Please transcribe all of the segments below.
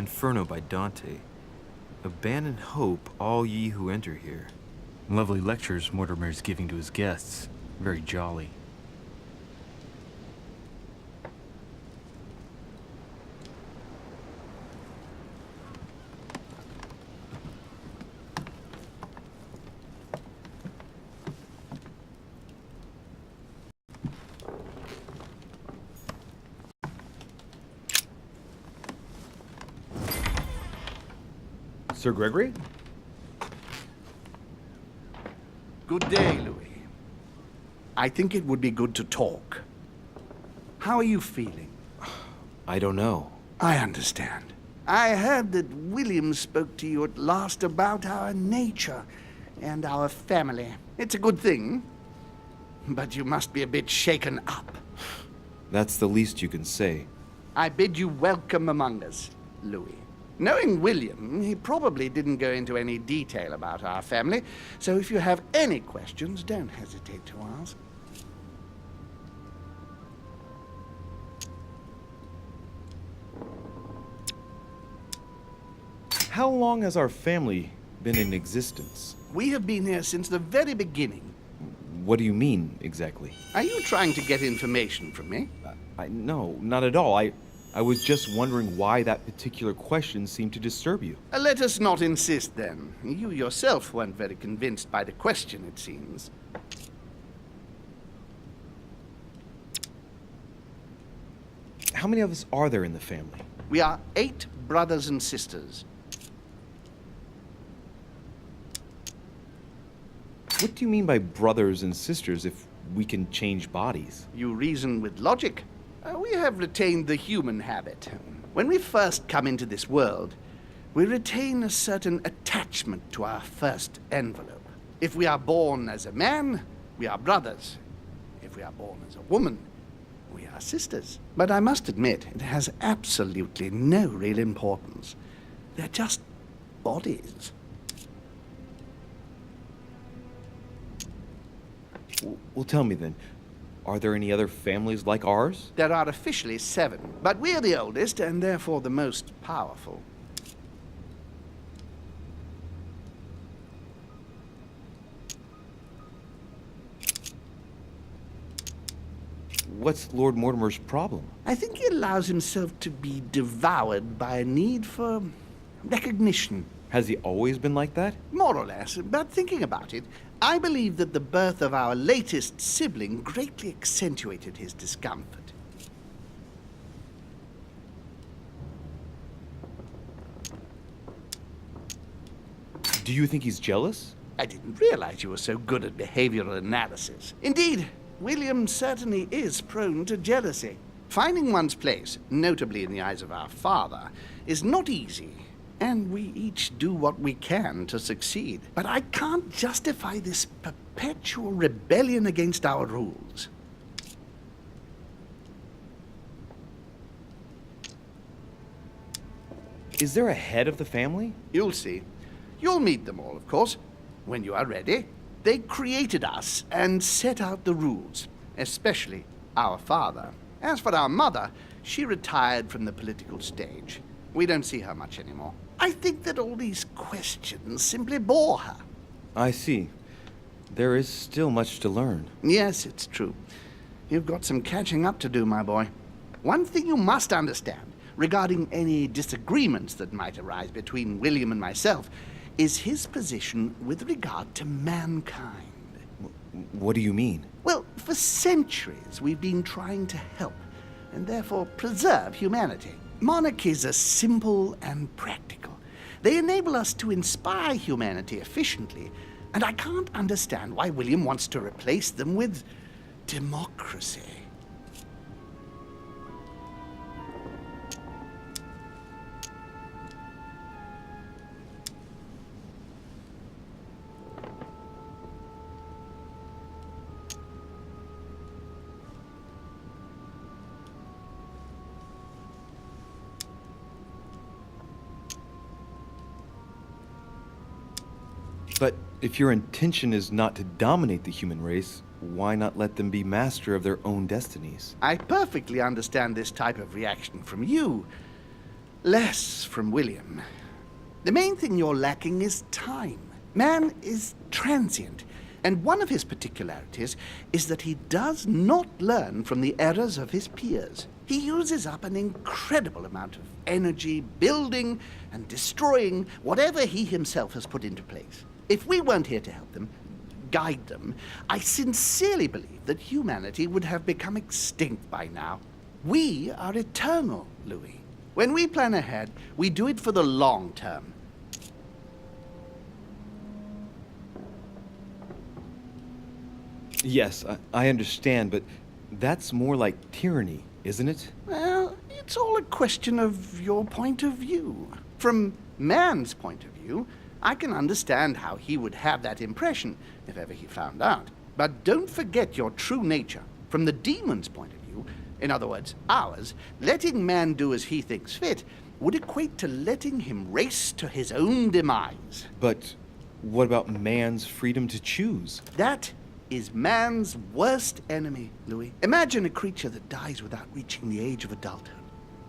Inferno by Dante. Abandon hope, all ye who enter here. Lovely lectures Mortimer's giving to his guests. Very jolly. Sir Gregory? Good day, Louis. I think it would be good to talk. How are you feeling? I don't know. I understand. I heard that William spoke to you at last about our nature and our family. It's a good thing, but you must be a bit shaken up. That's the least you can say. I bid you welcome among us, Louis. Knowing William, he probably didn't go into any detail about our family, so if you have any questions, don't hesitate to ask. How long has our family been in existence? We have been here since the very beginning. What do you mean, exactly? Are you trying to get information from me? No, not at all. I was just wondering why that particular question seemed to disturb you. Let us not insist, then. You yourself weren't very convinced by the question, it seems. How many of us are there in the family? We are 8 brothers and sisters. What do you mean by brothers and sisters if we can change bodies? You reason with logic. We have retained the human habit. When we first come into this world, we retain a certain attachment to our first envelope. If we are born as a man, we are brothers. If we are born as a woman, we are sisters. But I must admit, it has absolutely no real importance. They're just bodies. Well, tell me then, are there any other families like ours? There are officially 7, but we're the oldest and therefore the most powerful. What's Lord Mortimer's problem? I think he allows himself to be devoured by a need for recognition. Has he always been like that? More or less, but thinking about it, I believe that the birth of our latest sibling greatly accentuated his discomfort. Do you think he's jealous? I didn't realize you were so good at behavioral analysis. Indeed, William certainly is prone to jealousy. Finding one's place, notably in the eyes of our father, is not easy. And we each do what we can to succeed. But I can't justify this perpetual rebellion against our rules. Is there a head of the family? You'll see. You'll meet them all, of course, when you are ready. They created us and set out the rules, especially our father. As for our mother, she retired from the political stage. We don't see her much anymore. I think that all these questions simply bore her. I see. There is still much to learn. Yes, it's true. You've got some catching up to do, my boy. One thing you must understand, regarding any disagreements that might arise between William and myself, is his position with regard to mankind. What do you mean? Well, for centuries we've been trying to help, and therefore preserve humanity. Monarchies are simple and practical. They enable us to inspire humanity efficiently, and I can't understand why William wants to replace them with democracy. But if your intention is not to dominate the human race, why not let them be master of their own destinies? I perfectly understand this type of reaction from you, less from William. The main thing you're lacking is time. Man is transient, and one of his particularities is that he does not learn from the errors of his peers. He uses up an incredible amount of energy building and destroying whatever he himself has put into place. If we weren't here to help them, guide them, I sincerely believe that humanity would have become extinct by now. We are eternal, Louis. When we plan ahead, we do it for the long term. Yes, I understand, but that's more like tyranny, isn't it? Well, it's all a question of your point of view. From man's point of view, I can understand how he would have that impression if ever he found out. But don't forget your true nature. From the demon's point of view, in other words, ours, letting man do as he thinks fit would equate to letting him race to his own demise. But what about man's freedom to choose? That is man's worst enemy, Louis. Imagine a creature that dies without reaching the age of adulthood.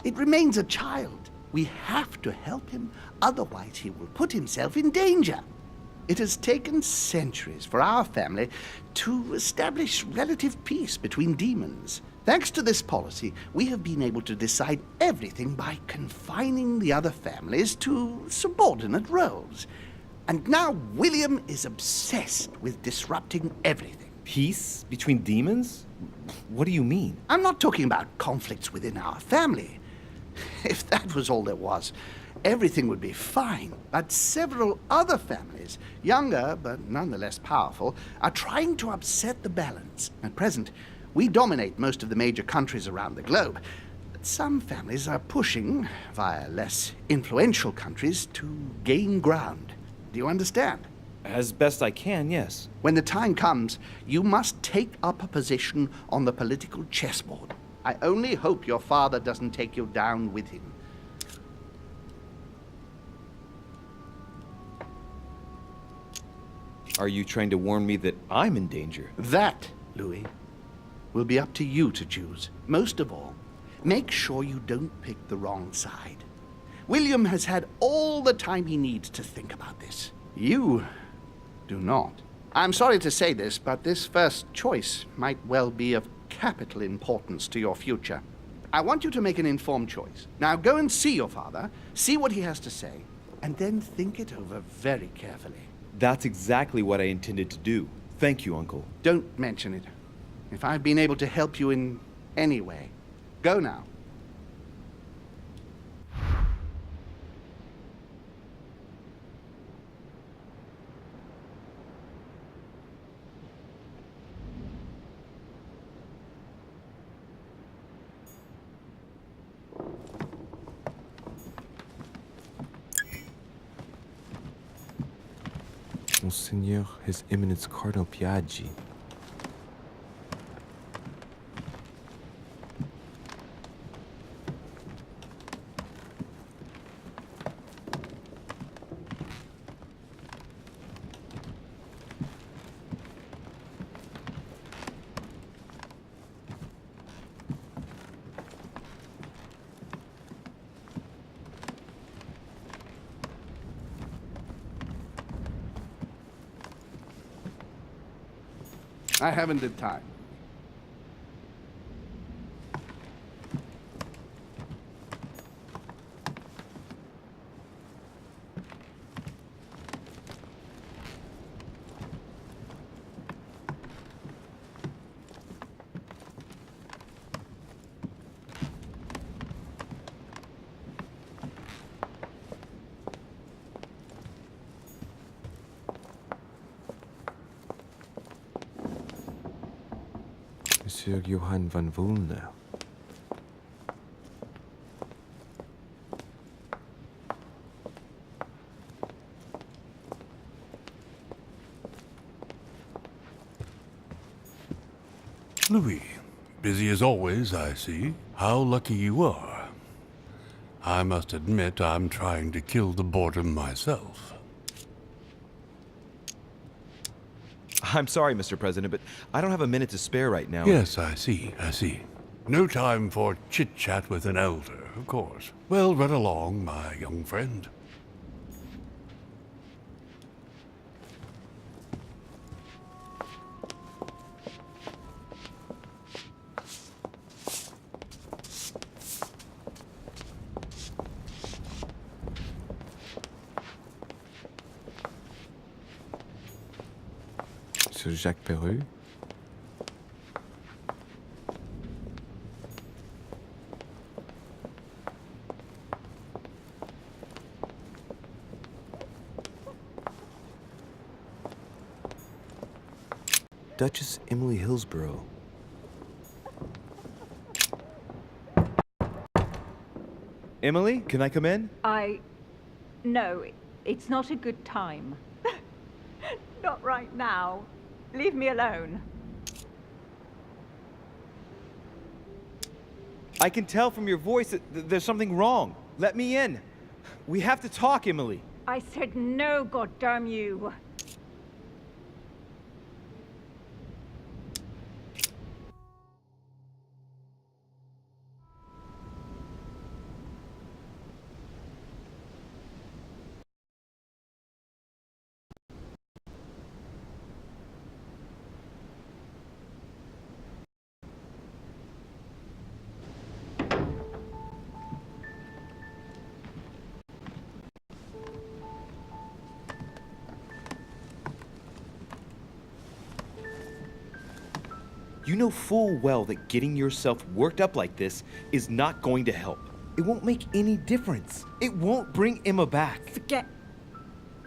It remains a child. We have to help him, otherwise he will put himself in danger. It has taken centuries for our family to establish relative peace between demons. Thanks to this policy, we have been able to decide everything by confining the other families to subordinate roles. And now William is obsessed with disrupting everything. Peace between demons? What do you mean? I'm not talking about conflicts within our family. If that was all there was, everything would be fine. But several other families, younger but nonetheless powerful, are trying to upset the balance. At present, we dominate most of the major countries around the globe. But some families are pushing, via less influential countries, to gain ground. Do you understand? As best I can, yes. When the time comes, you must take up a position on the political chessboard. I only hope your father doesn't take you down with him. Are you trying to warn me that I'm in danger? That, Louis, will be up to you to choose. Most of all, make sure you don't pick the wrong side. William has had all the time he needs to think about this. You do not. I'm sorry to say this, but this first choice might well be of capital importance to your future. I want you to make an informed choice. Now go and see your father, see what he has to say, and then think it over very carefully. That's exactly what I intended to do. Thank you, Uncle. Don't mention it. If I've been able to help you in any way, go now. Monseigneur, His Eminence Cardinal Piaggi. I haven't the time. Monsieur Johann van Vulner. Louis, busy as always, I see. How lucky you are. I must admit I'm trying to kill the boredom myself. I'm sorry, Mr. President, but I don't have a minute to spare right now. Yes, I see. No time for chit-chat with an elder. of course. Well, run along, my young friend. Sur Jacques Perru? Duchess Emily Hillsborough. Emily, can I come in? No, it's not a good time. Not right now. Leave me alone. I can tell from your voice that there's something wrong. Let me in. We have to talk, Emily. I said no, goddamn you. You know full well that getting yourself worked up like this is not going to help. It won't make any difference. It won't bring Emma back. Forget.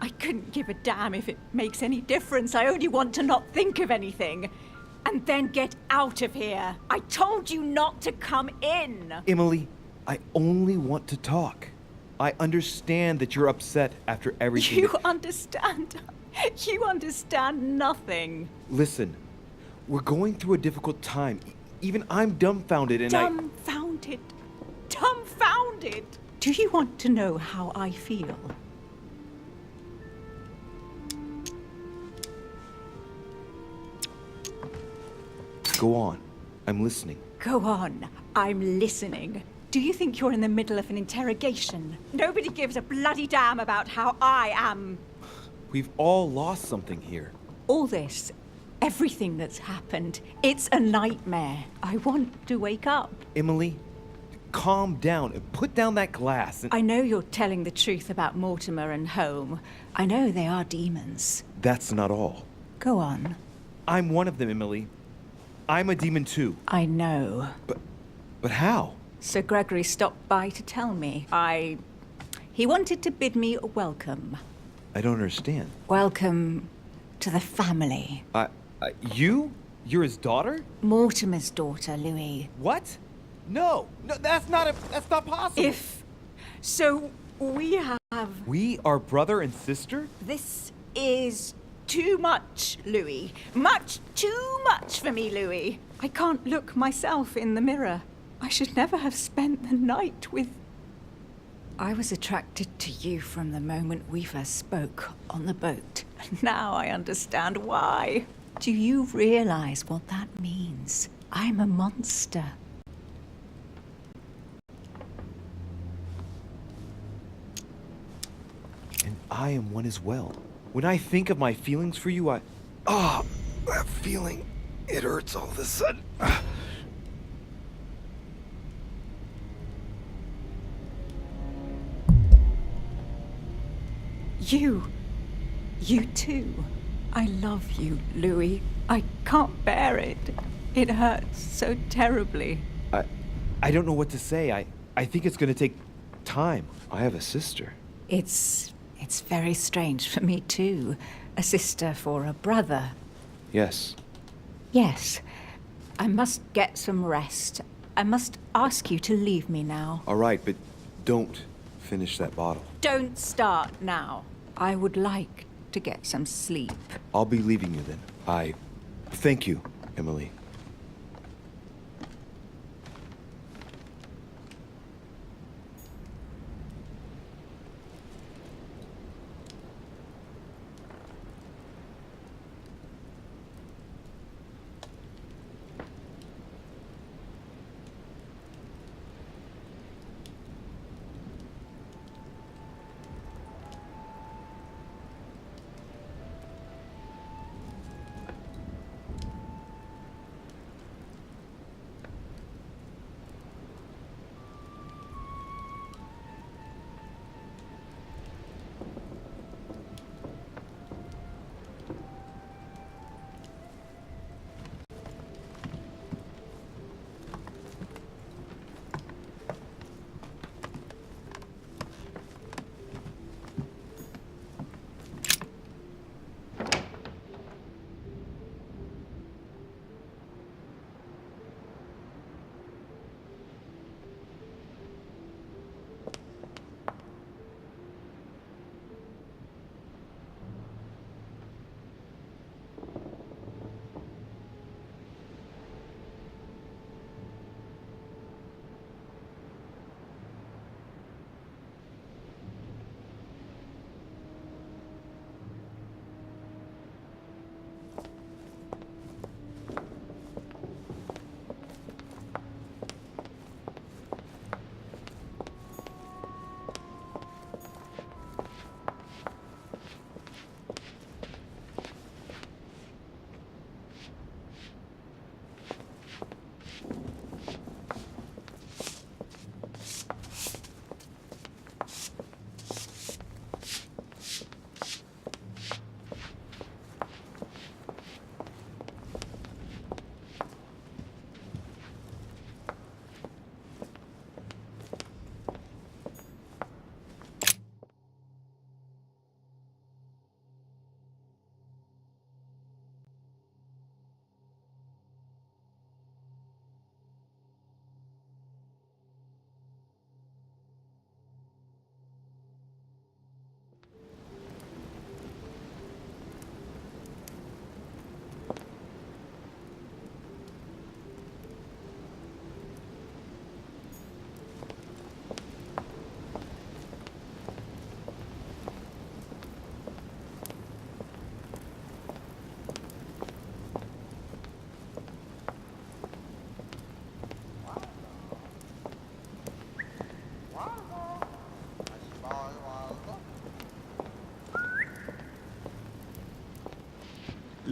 I couldn't give a damn if it makes any difference. I only want to not think of anything. And then get out of here. I told you not to come in. Emily, I only want to talk. I understand that you're upset after everything. You understand? You understand nothing. Listen, we're going through a difficult time. Even I'm dumbfounded and Dumbfounded. Dumbfounded. Do you want to know how I feel? Go on. I'm listening. Go on. I'm listening. Do you think you're in the middle of an interrogation? Nobody gives a bloody damn about how I am. We've all lost something here. All this, everything that's happened, it's a nightmare. I want to wake up. Emily, calm down and put down that glass and... I know you're telling the truth about Mortimer and Home. I know they are demons. That's not all. Go on. I'm one of them, Emily. I'm a demon too. I know. But how? Sir Gregory stopped by to tell me. He wanted to bid me welcome. I don't understand. Welcome to the family. You? You're his daughter? Mortimer's daughter, Louis. What? No, that's not possible. So we have... We are brother and sister? This is too much, Louis. Much too much for me, Louis. I can't look myself in the mirror. I should never have spent the night with... I was attracted to you from the moment we first spoke on the boat. Now I understand why. Do you realize what that means? I'm a monster. And I am one as well. When I think of my feelings for you, that feeling, it hurts all of a sudden. You too. I love you, Louis. I can't bear it. It hurts so terribly. I don't know what to say. I think it's gonna take time. I have a sister. It's very strange for me too. A sister for a brother. Yes. Yes. I must get some rest. I must ask you to leave me now. All right, but don't finish that bottle. Don't start now. I would like to get some sleep. I'll be leaving you then. Thank you, Emily.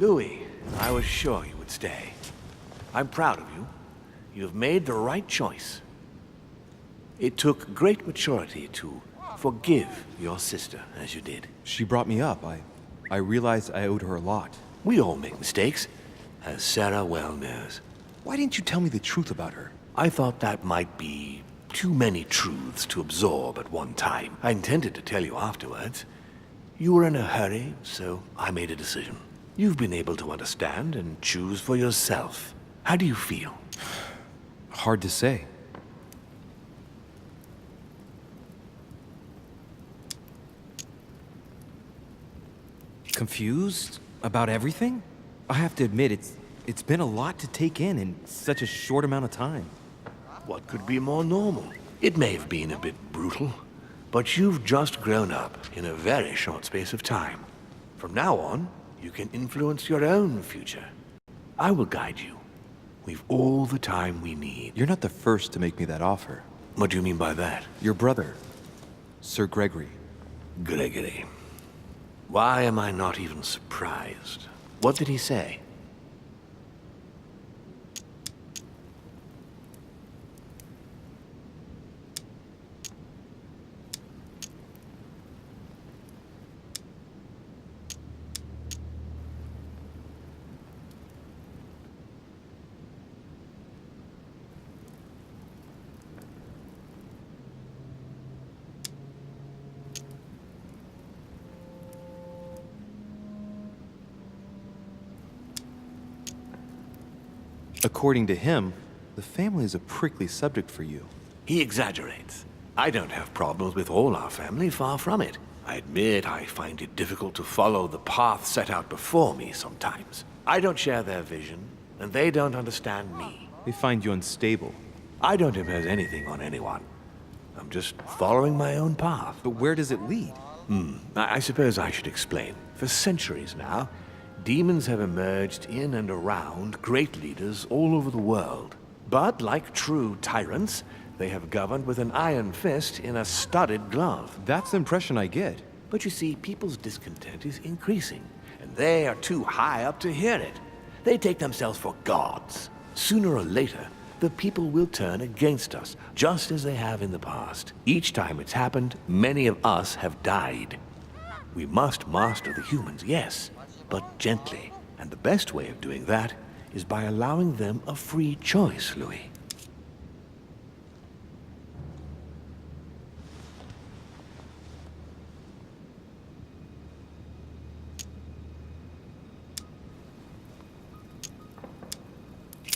Louis, I was sure you would stay. I'm proud of you. You've made the right choice. It took great maturity to forgive your sister as you did. She brought me up. I realized I owed her a lot. We all make mistakes, as Sarah well knows. Why didn't you tell me the truth about her? I thought that might be too many truths to absorb at one time. I intended to tell you afterwards. You were in a hurry, so I made a decision. You've been able to understand and choose for yourself. How do you feel? Hard to say. Confused about everything? I have to admit, it's been a lot to take in such a short amount of time. What could be more normal? It may have been a bit brutal, but you've just grown up in a very short space of time. From now on, you can influence your own future. I will guide you. We've all the time we need. You're not the first to make me that offer. What do you mean by that? Your brother, Sir Gregory. Gregory. Why am I not even surprised? What did he say? According to him, the family is a prickly subject for you. He exaggerates. I don't have problems with all our family, far from it. I admit I find it difficult to follow the path set out before me sometimes. I don't share their vision, and they don't understand me. They find you unstable. I don't impose anything on anyone. I'm just following my own path. But where does it lead? I suppose I should explain. For centuries now, demons have emerged in and around great leaders all over the world. But like true tyrants, they have governed with an iron fist in a studded glove. That's the impression I get. But you see, people's discontent is increasing, and they are too high up to hear it. They take themselves for gods. Sooner or later, the people will turn against us, just as they have in the past. Each time it's happened, many of us have died. We must master the humans, yes, but gently. And the best way of doing that is by allowing them a free choice, Louis.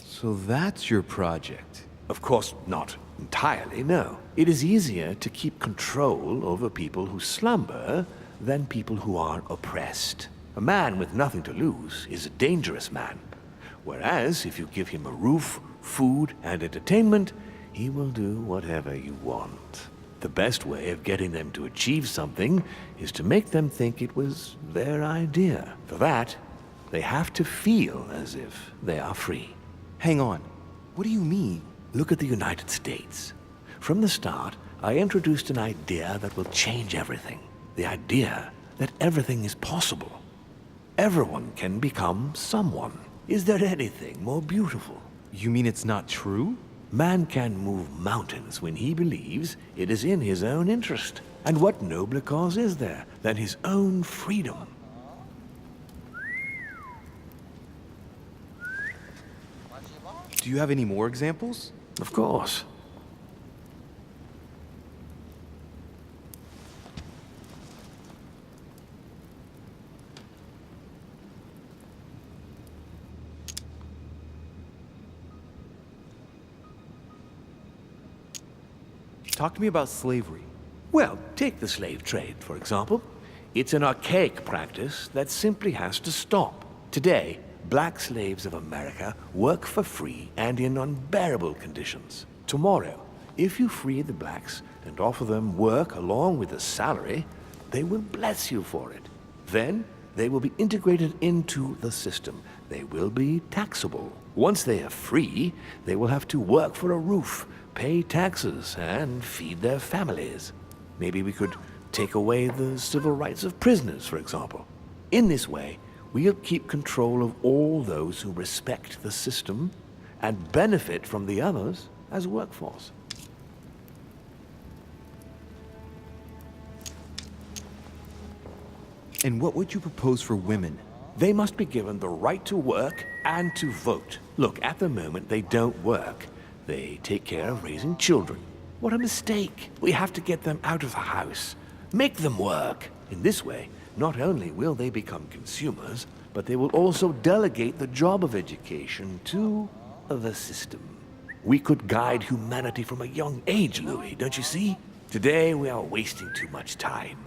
So that's your project. Of course, not entirely, no. It is easier to keep control over people who slumber than people who are oppressed. A man with nothing to lose is a dangerous man. Whereas, if you give him a roof, food, and entertainment, he will do whatever you want. The best way of getting them to achieve something is to make them think it was their idea. For that, they have to feel as if they are free. Hang on. What do you mean? Look at the United States. From the start, I introduced an idea that will change everything. The idea that everything is possible. Everyone can become someone. Is there anything more beautiful? You mean it's not true? Man can move mountains when he believes it is in his own interest. And what nobler cause is there than his own freedom? Do you have any more examples? Of course. Talk to me about slavery. Well, take the slave trade, for example. It's an archaic practice that simply has to stop. Today, black slaves of America work for free and in unbearable conditions. Tomorrow, if you free the blacks and offer them work along with a salary, they will bless you for it. Then, they will be integrated into the system. They will be taxable. Once they are free, they will have to work for a roof, pay taxes, and feed their families. Maybe we could take away the civil rights of prisoners, for example. In this way, we'll keep control of all those who respect the system and benefit from the others as a workforce. And what would you propose for women? They must be given the right to work and to vote. Look, at the moment, they don't work. They take care of raising children. What a mistake. We have to get them out of the house. Make them work. In this way, not only will they become consumers, but they will also delegate the job of education to the system. We could guide humanity from a young age, Louis, don't you see? Today, we are wasting too much time.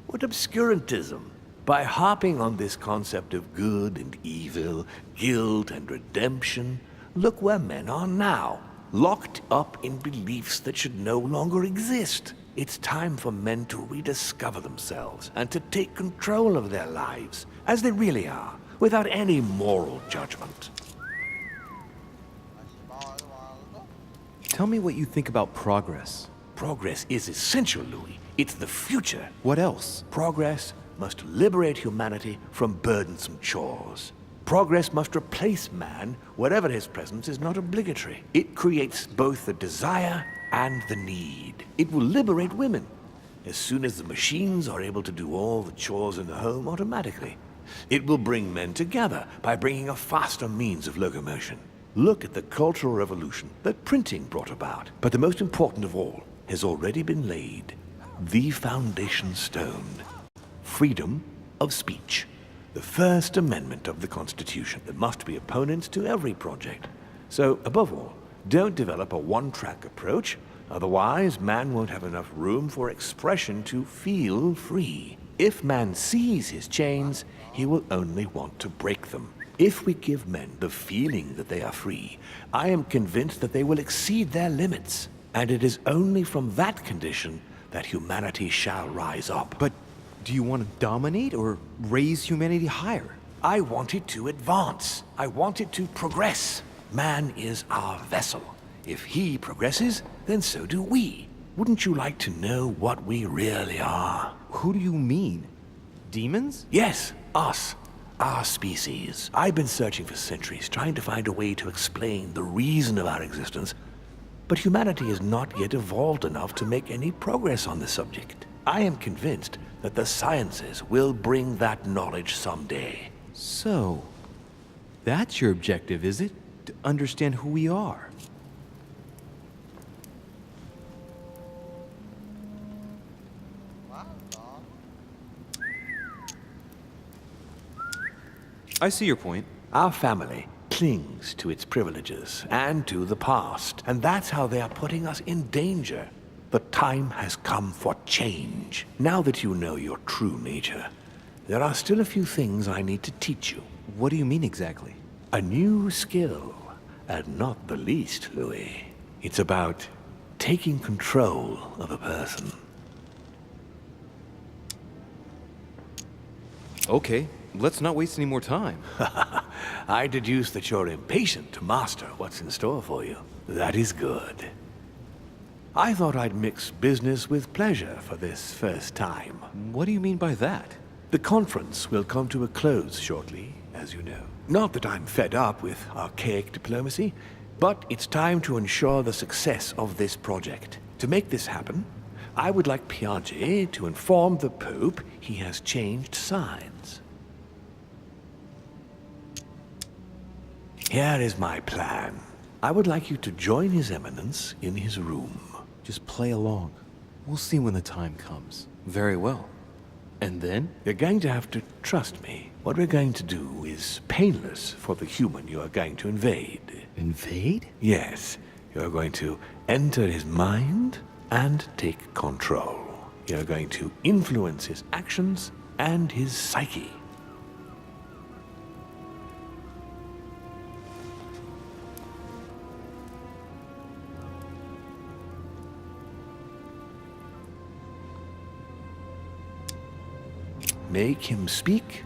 What obscurantism! By harping on this concept of good and evil, guilt and redemption, look where men are now, locked up in beliefs that should no longer exist. It's time for men to rediscover themselves and to take control of their lives, as they really are, without any moral judgment. Tell me what you think about progress. Progress is essential, Louis. It's the future. What else? Progress must liberate humanity from burdensome chores. Progress must replace man wherever his presence is not obligatory. It creates both the desire and the need. It will liberate women as soon as the machines are able to do all the chores in the home automatically. It will bring men together by bringing a faster means of locomotion. Look at the cultural revolution that printing brought about. But the most important of all has already been laid. The foundation stone. Freedom of speech. The First Amendment of the Constitution. There must be opponents to every project. So, above all, don't develop a one-track approach. Otherwise, man won't have enough room for expression to feel free. If man sees his chains, he will only want to break them. If we give men the feeling that they are free, I am convinced that they will exceed their limits. And it is only from that condition that humanity shall rise up. But do you want to dominate or raise humanity higher? I want it to advance. I want it to progress. Man is our vessel. If he progresses, then so do we. Wouldn't you like to know what we really are? Who do you mean? Demons? Yes, us. Our species. I've been searching for centuries, trying to find a way to explain the reason of our existence, but humanity has not yet evolved enough to make any progress on the subject. I am convinced that the sciences will bring that knowledge someday. So, that's your objective, is it? To understand who we are? I see your point. Our family clings to its privileges and to the past, and that's how they are putting us in danger. The time has come for change. Now that you know your true nature, there are still a few things I need to teach you. What do you mean exactly? A new skill, and not the least, Louis. It's about taking control of a person. Okay, let's not waste any more time. I deduce that you're impatient to master what's in store for you. That is good. I thought I'd mix business with pleasure for this first time. What do you mean by that? The conference will come to a close shortly, as you know. Not that I'm fed up with archaic diplomacy, but it's time to ensure the success of this project. To make this happen, I would like Piaget to inform the Pope he has changed sides. Here is my plan. I would like you to join His Eminence in his room. Just play along. We'll see when the time comes. Very well. And then? You're going to have to trust me. What we're going to do is painless for the human you are going to invade. Invade? Yes. You're going to enter his mind and take control. You're going to influence his actions and his psyche. Make him speak,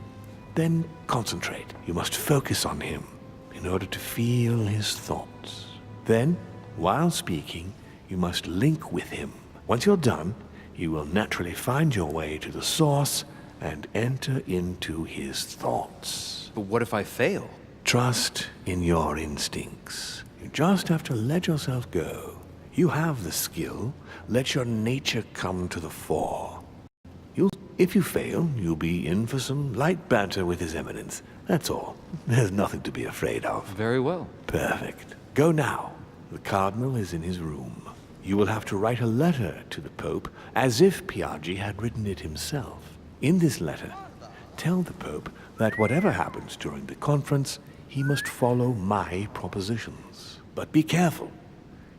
then concentrate. You must focus on him in order to feel his thoughts. Then while speaking, you must link with him. Once you're done, you will naturally find your way to the source and enter into his thoughts. But what if I fail? Trust in your instincts. You just have to let yourself go. You have the skill. Let your nature come to the fore. If you fail, you'll be in for some light banter with His Eminence. That's all. There's nothing to be afraid of. Very well. Perfect. Go now. The Cardinal is in his room. You will have to write a letter to the Pope as if Piaggi had written it himself. In this letter, tell the Pope that whatever happens during the conference, he must follow my propositions. But be careful.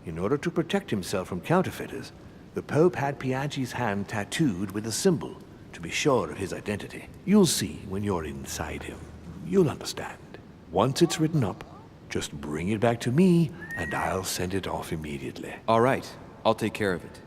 In order to protect himself from counterfeiters, the Pope had Piaggi's hand tattooed with a symbol to be sure of his identity. You'll see when you're inside him. You'll understand. Once it's written up, just bring it back to me and I'll send it off immediately. All right. I'll take care of it.